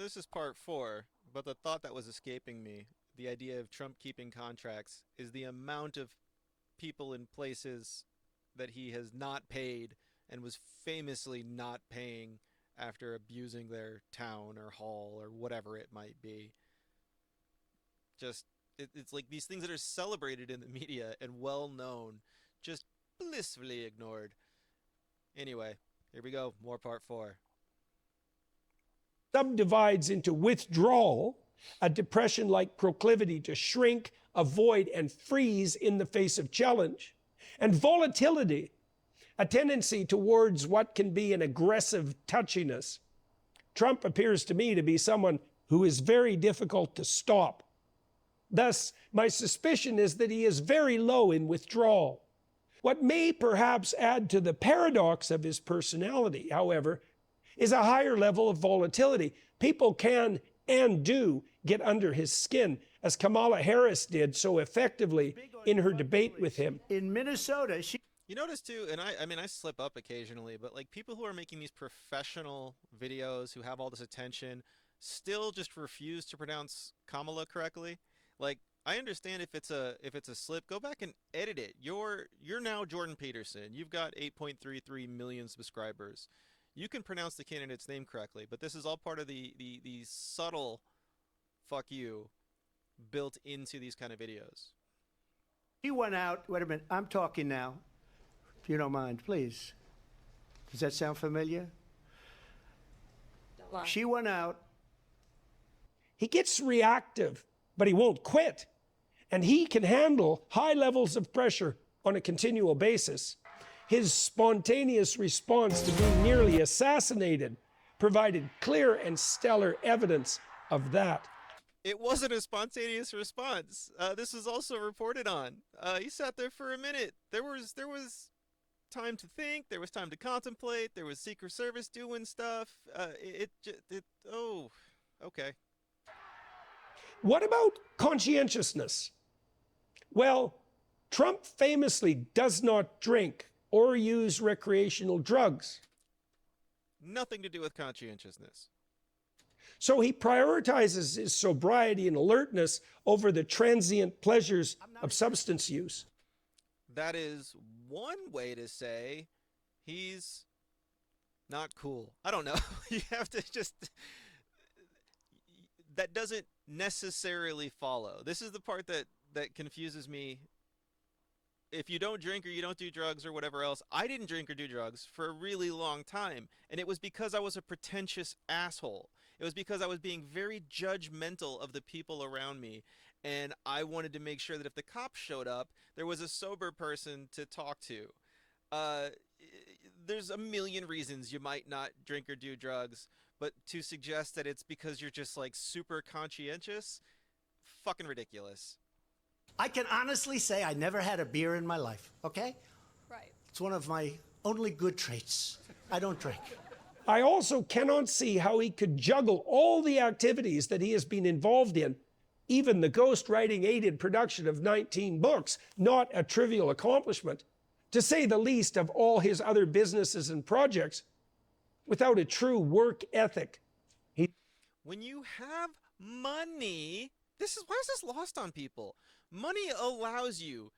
this is part four, but the thought that was escaping me, the idea of Trump keeping contracts, is the amount of people in places that he has not paid and was famously not paying after abusing their town or hall or whatever it might be. Just, it's like these things that are celebrated in the media and well known, just blissfully ignored. Anyway, here we go. More part four. Subdivides into withdrawal, a depression-like proclivity to shrink, avoid, and freeze in the face of challenge, and volatility, a tendency towards what can be an aggressive touchiness. Trump appears to me to be someone who is very difficult to stop. Thus, my suspicion is that he is very low in withdrawal. What may perhaps add to the paradox of his personality, however, is a higher level of volatility. People can and do get under his skin, as Kamala Harris did so effectively in her debate with him. In Minnesota, You notice too, and I mean, I slip up occasionally, but like people who are making these professional videos who have all this attention still just refuse to pronounce Kamala correctly. Like, I understand if it's a slip, go back and edit it. You're now Jordan Peterson. You've got 8.33 million subscribers. You can pronounce the candidate's name correctly, but this is all part of the subtle fuck you built into these kind of videos. she went out. Wait a minute. I'm talking now. If you don't mind, please. Does that sound familiar? Don't lie. She went out. He gets reactive, but he won't quit. And he can handle high levels of pressure on a continual basis. His spontaneous response to being nearly assassinated provided clear and stellar evidence of that. It wasn't a spontaneous response. This was also reported on. He sat there for a minute. There was time to think. There was time to contemplate. There was Secret Service doing stuff. Oh, okay. What about conscientiousness? Well, Trump famously does not drink or use recreational drugs. Nothing to do with conscientiousness. So he prioritizes his sobriety and alertness over the transient pleasures of substance use. That is one way to say he's not cool. I don't know. You have to just... That doesn't necessarily follow. This is the part that confuses me. If you don't drink or you don't do drugs or whatever else, I didn't drink or do drugs for a really long time. And it was because I was a pretentious asshole. It was because I was being very judgmental of the people around me. And I wanted to make sure that if the cops showed up, there was a sober person to talk to. There's a million reasons you might not drink or do drugs, but to suggest that it's because you're just like super conscientious, fucking ridiculous. I can honestly say I never had a beer in my life, okay? Right. It's one of my only good traits. I don't drink. I also cannot see how he could juggle all the activities that he has been involved in, even the ghostwriting aided production of 19 books, not a trivial accomplishment, to say the least of all his other businesses and projects, without a true work ethic. When you have money, why is this lost on people? Money allows you.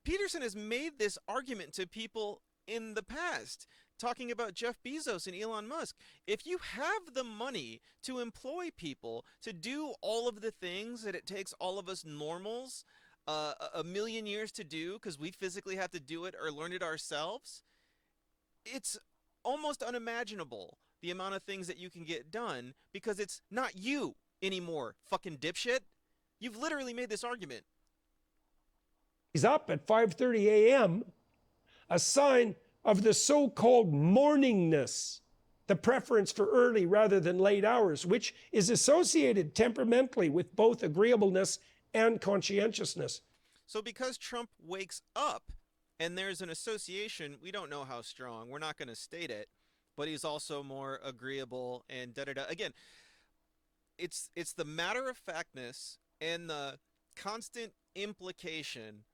Peterson has made this argument to people in the past, talking about Jeff Bezos and Elon Musk. If you have the money to employ people to do all of the things that it takes all of us normals a million years to do because we physically have to do it or learn it ourselves, it's almost unimaginable the amount of things that you can get done because it's not you anymore, fucking dipshit. You've literally made this argument. He's up at 5:30 a.m., a sign of the so-called morningness, the preference for early rather than late hours, which is associated temperamentally with both agreeableness and conscientiousness. So because Trump wakes up and there's an association, we don't know how strong, we're not going to state it, but he's also more agreeable and da-da-da. Again, it's the matter-of-factness and the constant implication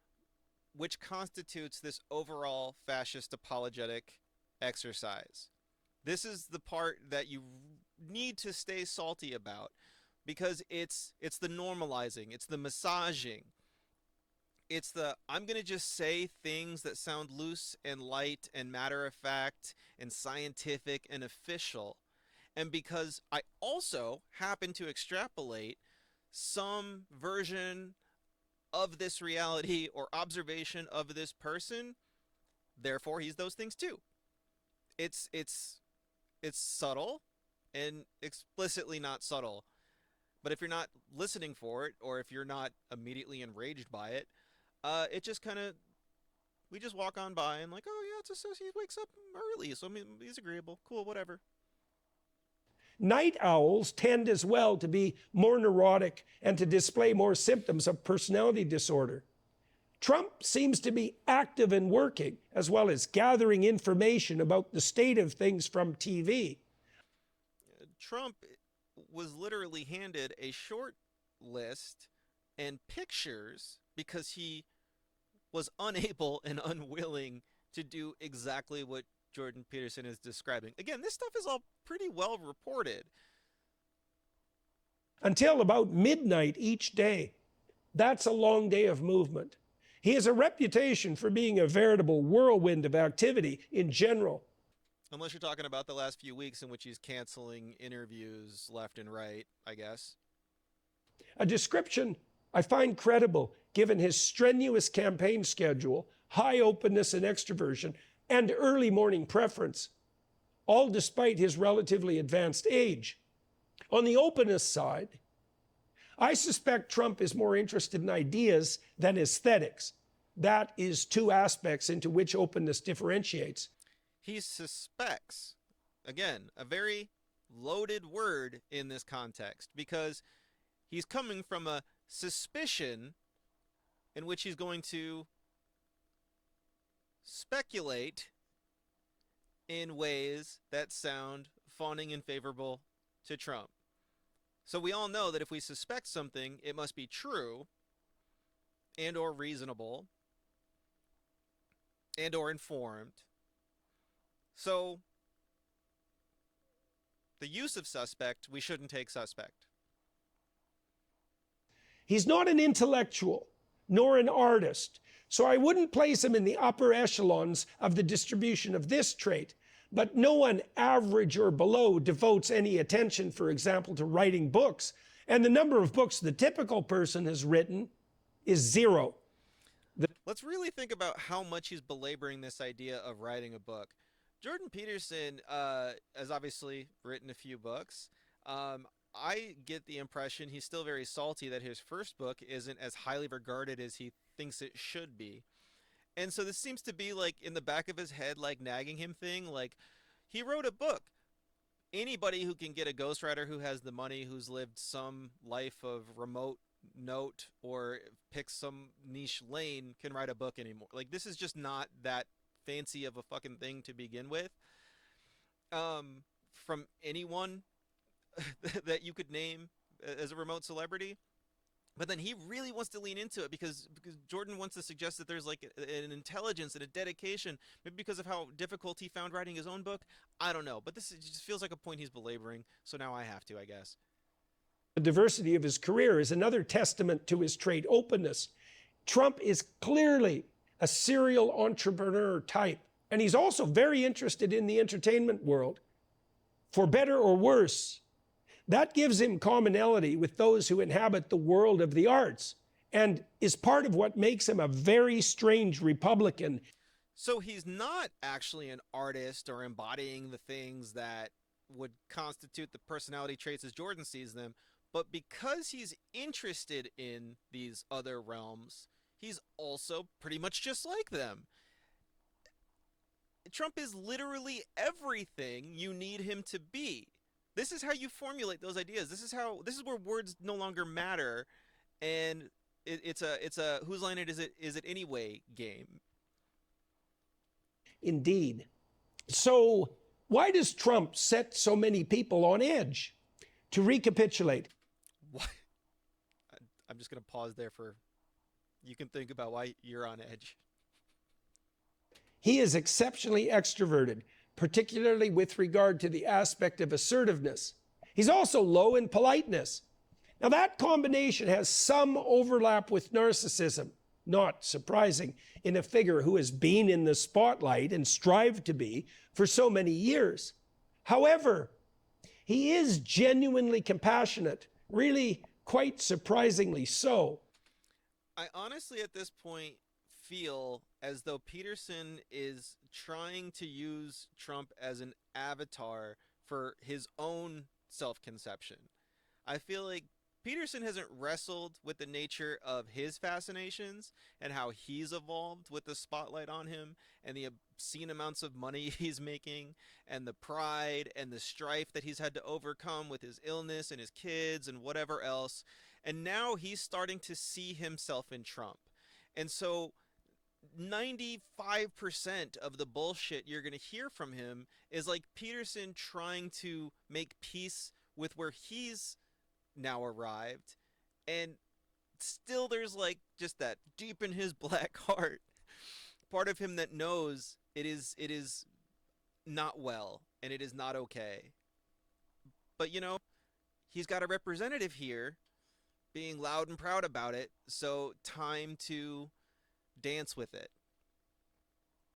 which constitutes this overall fascist apologetic exercise. This is the part that you need to stay salty about, because it's the normalizing, it's the massaging, it's the I'm going to just say things that sound loose and light and matter of fact and scientific and official. And because I also happen to extrapolate some version of this reality or observation of this person, therefore he's those things too. It's subtle and explicitly not subtle. But if you're not listening for it, or if you're not immediately enraged by it, it just kind of, we just walk on by and like, oh yeah, it's a, he wakes up early, so I mean, he's agreeable, cool, whatever. Night owls tend as well to be more neurotic and to display more symptoms of personality disorder. Trump seems to be active and working, as well as gathering information about the state of things from TV. Trump was literally handed a short list and pictures because he was unable and unwilling to do exactly what Jordan Peterson is describing. Again, this stuff is all pretty well reported. Until about midnight each day. That's a long day of movement. He has a reputation for being a veritable whirlwind of activity in general. Unless you're talking about the last few weeks in which he's canceling interviews left and right, I guess. A description I find credible given his strenuous campaign schedule, high openness and extroversion, and early morning preference, all despite his relatively advanced age. On the openness side, I suspect Trump is more interested in ideas than aesthetics. That is two aspects into which openness differentiates. He suspects, again, a very loaded word in this context, because he's coming from a suspicion in which he's going to speculate in ways that sound fawning and favorable to Trump. So we all know that if we suspect something, it must be true and or reasonable and or informed. So the use of suspect, we shouldn't take suspect. He's not an intellectual, nor an artist, so I wouldn't place him in the upper echelons of the distribution of this trait. But no one average or below devotes any attention, for example, to writing books. And the number of books the typical person has written is zero. Let's really think about how much he's belaboring this idea of writing a book. Jordan Peterson has obviously written a few books. I get the impression he's still very salty that his first book isn't as highly regarded as he thinks it should be. And so this seems to be like in the back of his head, like nagging him thing. Like, he wrote a book. Anybody who can get a ghostwriter who has the money, who's lived some life of remote note or picks some niche lane, can write a book anymore. Like, this is just not that fancy of a fucking thing to begin with. From anyone that you could name as a remote celebrity. But then he really wants to lean into it because Jordan wants to suggest that there's like an intelligence and a dedication, maybe because of how difficult he found writing his own book. I don't know, but this just feels like a point he's belaboring, so now I have to, I guess. The diversity of his career is another testament to his trait openness. Trump is clearly a serial entrepreneur type, and he's also very interested in the entertainment world. For better or worse, that gives him commonality with those who inhabit the world of the arts and is part of what makes him a very strange Republican. So he's not actually an artist or embodying the things that would constitute the personality traits as Jordan sees them, but because he's interested in these other realms, he's also pretty much just like them. Trump is literally everything you need him to be. This is how you formulate those ideas. This is where words no longer matter, and it's a whose line is it anyway game. Indeed. So why does Trump set so many people on edge? To recapitulate. What? I'm just going to pause there you can think about why you're on edge. He is exceptionally extroverted, particularly with regard to the aspect of assertiveness. He's also low in politeness. Now, that combination has some overlap with narcissism. Not surprising in a figure who has been in the spotlight and strived to be for so many years. However, he is genuinely compassionate, really quite surprisingly so. I honestly, at this point, feel as though Peterson is trying to use Trump as an avatar for his own self conception. I feel like Peterson hasn't wrestled with the nature of his fascinations and how he's evolved with the spotlight on him and the obscene amounts of money he's making and the pride and the strife that he's had to overcome with his illness and his kids and whatever else. And now he's starting to see himself in Trump. And so 95% of the bullshit you're going to hear from him is like Peterson trying to make peace with where he's now arrived, and still there's like just that deep in his black heart part of him that knows it is not well and it is not okay. But he's got a representative here being loud and proud about it, so time to dance with it.